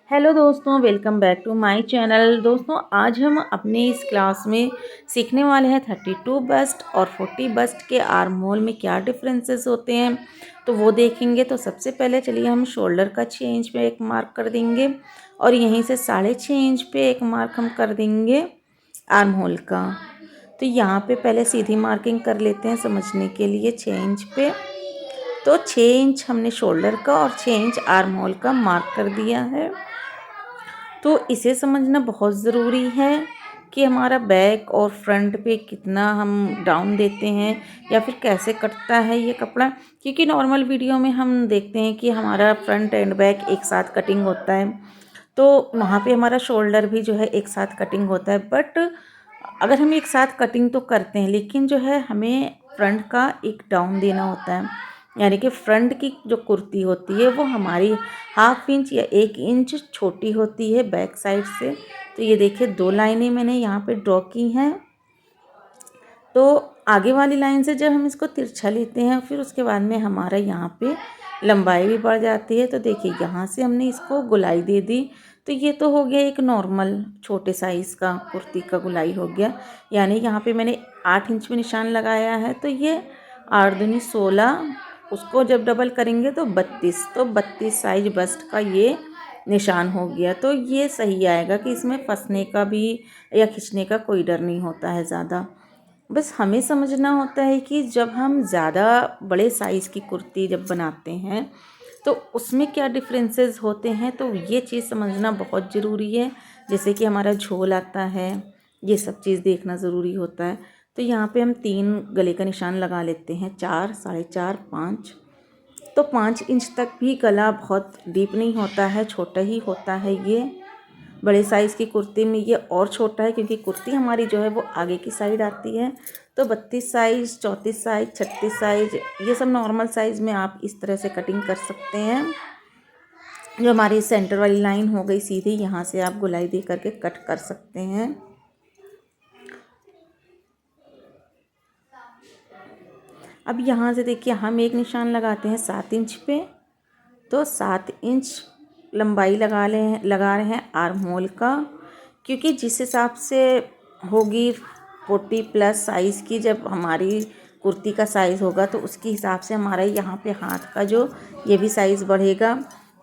Hello दोस्तों, welcome back to my channel. दोस्तों, आज हम अपने इस क्लास में सीखने वाले हैं 32 बस्ट और 40 बस्ट के आर्म होल में क्या डिफरेंसेस होते हैं तो वो देखेंगे। तो सबसे पहले चलिए हम शोल्डर का 6 इंच पे एक मार्क कर देंगे और यहीं से 6.5 इंच पे एक मार्क हम कर देंगे आर्म होल का। तो यहाँ पे पहले सीधी मार्किंग कर लेते हैं समझने के लिए 6 इंच पे। तो 6 इंच हमने शोल्डर का और 6 इंच आर्म होल का मार्क कर दिया है। तो इसे समझना बहुत ज़रूरी है कि हमारा बैक और फ्रंट पे कितना हम डाउन देते हैं या फिर कैसे कटता है ये कपड़ा, क्योंकि नॉर्मल वीडियो में हम देखते हैं कि हमारा फ्रंट एंड बैक एक साथ कटिंग होता है, तो वहाँ पे हमारा शोल्डर भी जो है एक साथ कटिंग होता है। बट अगर हम एक साथ कटिंग तो करते हैं, लेकिन जो है हमें फ्रंट का एक डाउन देना होता है, यानी कि फ्रंट की जो कुर्ती होती है वो हमारी 1/2 इंच या 1 इंच छोटी होती है बैक साइड से। तो ये देखिए 2 लाइनें मैंने यहाँ पे ड्रॉ की हैं। तो आगे वाली लाइन से जब हम इसको तिरछा लेते हैं फिर उसके बाद में हमारा यहाँ पे लंबाई भी बढ़ जाती है। तो देखिए यहाँ से हमने इसको गोलाई दे दी, तो ये तो हो गया एक नॉर्मल छोटे साइज़ का कुर्ती का गोलाई हो गया। यानी यहाँ पे मैंने 8 इंच में निशान लगाया है, तो ये 8 दूनी 16, उसको जब डबल करेंगे तो 32, तो 32 साइज बस्ट का ये निशान हो गया। तो ये सही आएगा कि इसमें फंसने का भी या खिंचने का कोई डर नहीं होता है ज़्यादा। बस हमें समझना होता है कि जब हम ज़्यादा बड़े साइज़ की कुर्ती जब बनाते हैं तो उसमें क्या डिफरेंसेस होते हैं, तो ये चीज़ समझना बहुत ज़रूरी है। जैसे कि हमारा झोल आता है, ये सब चीज़ देखना ज़रूरी होता है। तो यहाँ पे हम 3 गले का निशान लगा लेते हैं, 4, 4.5, 5। तो 5 इंच तक भी गला बहुत डीप नहीं होता है, छोटा ही होता है ये। बड़े साइज़ की कुर्ती में ये और छोटा है, क्योंकि कुर्ती हमारी जो है वो आगे की साइड आती है। तो 32 साइज़, 34 साइज़, 36 साइज़, ये सब नॉर्मल साइज़ में आप इस तरह से कटिंग कर सकते हैं। जो हमारी सेंटर वाली लाइन हो गई सीधी, यहाँ से आप गोलाई दे करके कट कर सकते हैं। अब यहाँ से देखिए हम एक निशान लगाते हैं 7 इंच पे। तो 7 इंच लंबाई लगा रहे हैं आर्म होल का, क्योंकि जिस हिसाब से होगी 40 प्लस साइज़ की जब हमारी कुर्ती का साइज़ होगा, तो उसके हिसाब से हमारा यहाँ पे हाथ का जो ये भी साइज़ बढ़ेगा।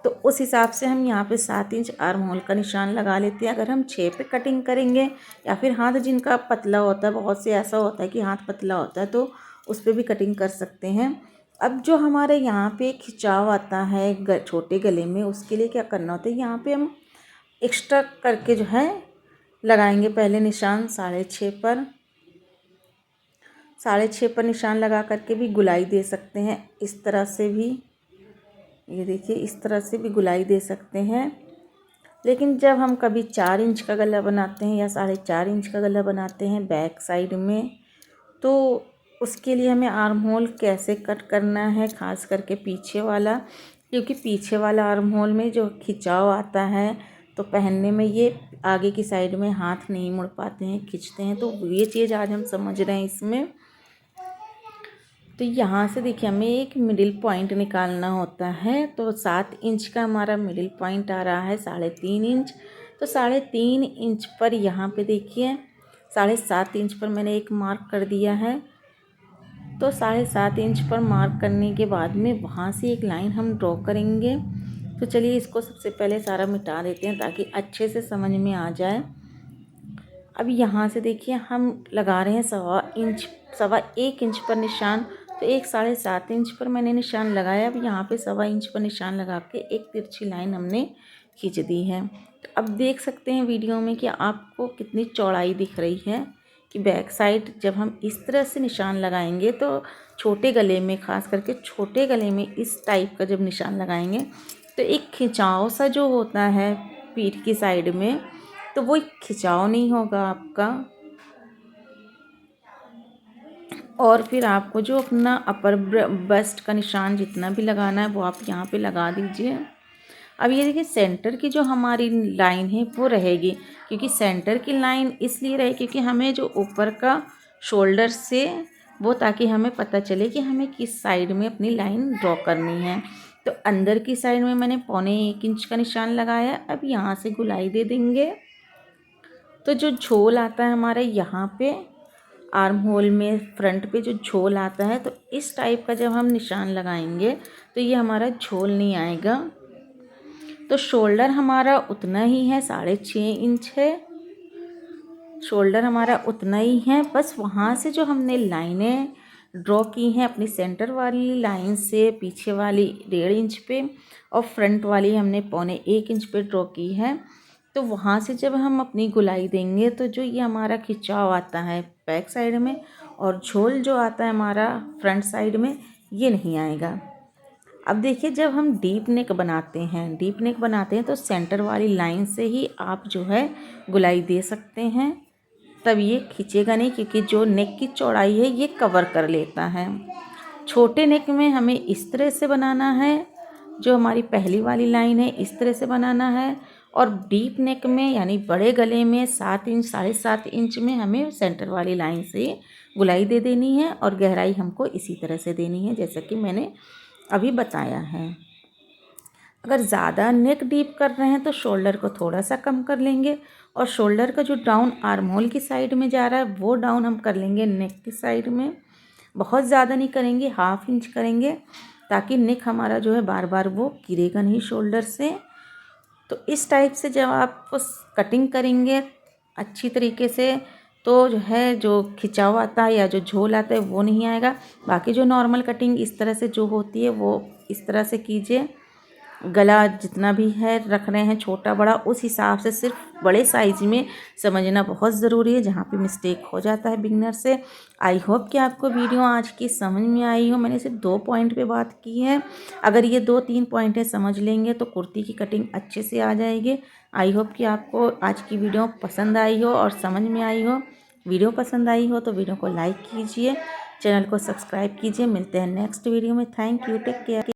तो उस हिसाब से हम यहाँ पे 7 इंच आर्म होल का निशान लगा लेते हैं। अगर हम 6 पे कटिंग करेंगे या फिर हाथ जिनका पतला होता है, बहुत से ऐसा होता है कि हाथ पतला होता है, तो उस पर भी कटिंग कर सकते हैं। अब जो हमारे यहाँ पे खिंचाव आता है छोटे गले में, उसके लिए क्या करना होता है, यहाँ पे हम एक्स्ट्रा करके जो है लगाएंगे पहले निशान 6.5 पर। 6.5 पर निशान लगा करके भी गुलाई दे सकते हैं, इस तरह से भी, ये देखिए इस तरह से भी गुलाई दे सकते हैं। लेकिन जब हम कभी 4 इंच का गला बनाते हैं या 4.5 इंच का गला बनाते हैं बैक साइड में, तो उसके लिए हमें आर्म होल कैसे कट करना है, ख़ास करके पीछे वाला, क्योंकि पीछे वाला आर्म होल में जो खिंचाव आता है तो पहनने में ये आगे की साइड में हाथ नहीं मुड़ पाते हैं, खींचते हैं। तो ये चीज़ आज हम समझ रहे हैं इसमें। तो यहाँ से देखिए हमें एक मिडिल पॉइंट निकालना होता है। तो 7 इंच का हमारा मिडिल पॉइंट आ रहा है 3.5 इंच। तो 3.5 इंच पर यहाँ पे देखिए 7.5 इंच पर मैंने एक मार्क कर दिया है। तो 7.5 इंच पर मार्क करने के बाद में वहाँ से एक लाइन हम ड्रॉ करेंगे। तो चलिए इसको सबसे पहले सारा मिटा देते हैं ताकि अच्छे से समझ में आ जाए। अब यहाँ से देखिए हम लगा रहे हैं 1.25 इंच पर निशान। तो एक 7.5 इंच पर मैंने निशान लगाया। अब यहाँ पे 1.25 इंच पर निशान लगा के एक तिरछी लाइन हमने खींच दी है। तो अब देख सकते हैं वीडियो में कि आपको कितनी चौड़ाई दिख रही है, कि बैक साइड जब हम इस तरह से निशान लगाएंगे तो छोटे गले में, ख़ास करके छोटे गले में इस टाइप का जब निशान लगाएंगे तो एक खिंचाव सा जो होता है पीठ की साइड में, तो वो खिंचाव नहीं होगा आपका। और फिर आपको जो अपना अपर बस्ट का निशान जितना भी लगाना है वो आप यहाँ पे लगा दीजिए। अब ये देखिए सेंटर की जो हमारी लाइन है वो रहेगी, क्योंकि सेंटर की लाइन इसलिए रहे क्योंकि हमें जो ऊपर का शोल्डर से वो, ताकि हमें पता चले कि हमें किस साइड में अपनी लाइन ड्रॉ करनी है। तो अंदर की साइड में मैंने 1.25 इंच का निशान लगाया। अब यहाँ से गुलाई दे देंगे। तो जो झोल आता है हमारा यहाँ पे आर्म होल में फ्रंट पे जो झोल आता है, तो इस टाइप का जब हम निशान लगाएंगे तो ये हमारा झोल नहीं आएगा। तो शोल्डर हमारा उतना ही है, 6.5 इंच है शोल्डर हमारा उतना ही है। बस वहाँ से जो हमने लाइनें ड्रॉ की हैं अपनी सेंटर वाली लाइन से पीछे वाली 1.5 इंच पे और फ्रंट वाली हमने 1.25 इंच पे ड्रॉ की है। तो वहाँ से जब हम अपनी गुलाई देंगे तो जो ये हमारा खिंचाव आता है बैक साइड में और झोल जो आता है हमारा फ्रंट साइड में, ये नहीं आएगा। अब देखिए, जब हम डीप नेक बनाते हैं तो सेंटर वाली लाइन से ही आप जो है गुलाई दे सकते हैं, तब ये खींचेगा नहीं, क्योंकि जो नेक की चौड़ाई है ये कवर कर लेता है। छोटे नेक में हमें इस तरह से बनाना है, जो हमारी पहली वाली लाइन है इस तरह से बनाना है, और डीप नेक में यानी बड़े गले में 7 इंच 7.5 इंच में हमें सेंटर वाली लाइन से गुलाई दे देनी है और गहराई हमको इसी तरह से देनी है जैसा कि मैंने अभी बताया है। अगर ज़्यादा नेक डीप कर रहे हैं तो शोल्डर को थोड़ा सा कम कर लेंगे और शोल्डर का जो डाउन आर्म होल की साइड में जा रहा है वो डाउन हम कर लेंगे नेक की साइड में। बहुत ज़्यादा नहीं करेंगे, 1/2 इंच करेंगे, ताकि नेक हमारा जो है बार बार वो गिरेगा नहीं शोल्डर से। तो इस टाइप से जब आप कटिंग करेंगे अच्छी तरीके से तो जो है जो खिंचाव आता है या जो झोल आता है वो नहीं आएगा। बाकी जो नॉर्मल कटिंग इस तरह से जो होती है वो इस तरह से कीजिए। गला जितना भी है रख रहे हैं छोटा बड़ा, उस हिसाब से सिर्फ बड़े साइज़ में समझना बहुत ज़रूरी है, जहाँ पे मिस्टेक हो जाता है बिगनर से। आई होप कि आपको वीडियो आज की समझ में आई हो। मैंने सिर्फ 2 पॉइंट पे बात की है, अगर ये 2-3 पॉइंट है समझ लेंगे तो कुर्ती की कटिंग अच्छे से आ जाएगी। आई होप कि आपको आज की वीडियो पसंद आई हो और समझ में आई हो। वीडियो पसंद आई हो तो वीडियो को लाइक कीजिए, चैनल को सब्सक्राइब कीजिए। मिलते हैं नेक्स्ट वीडियो में। Thank you, take care.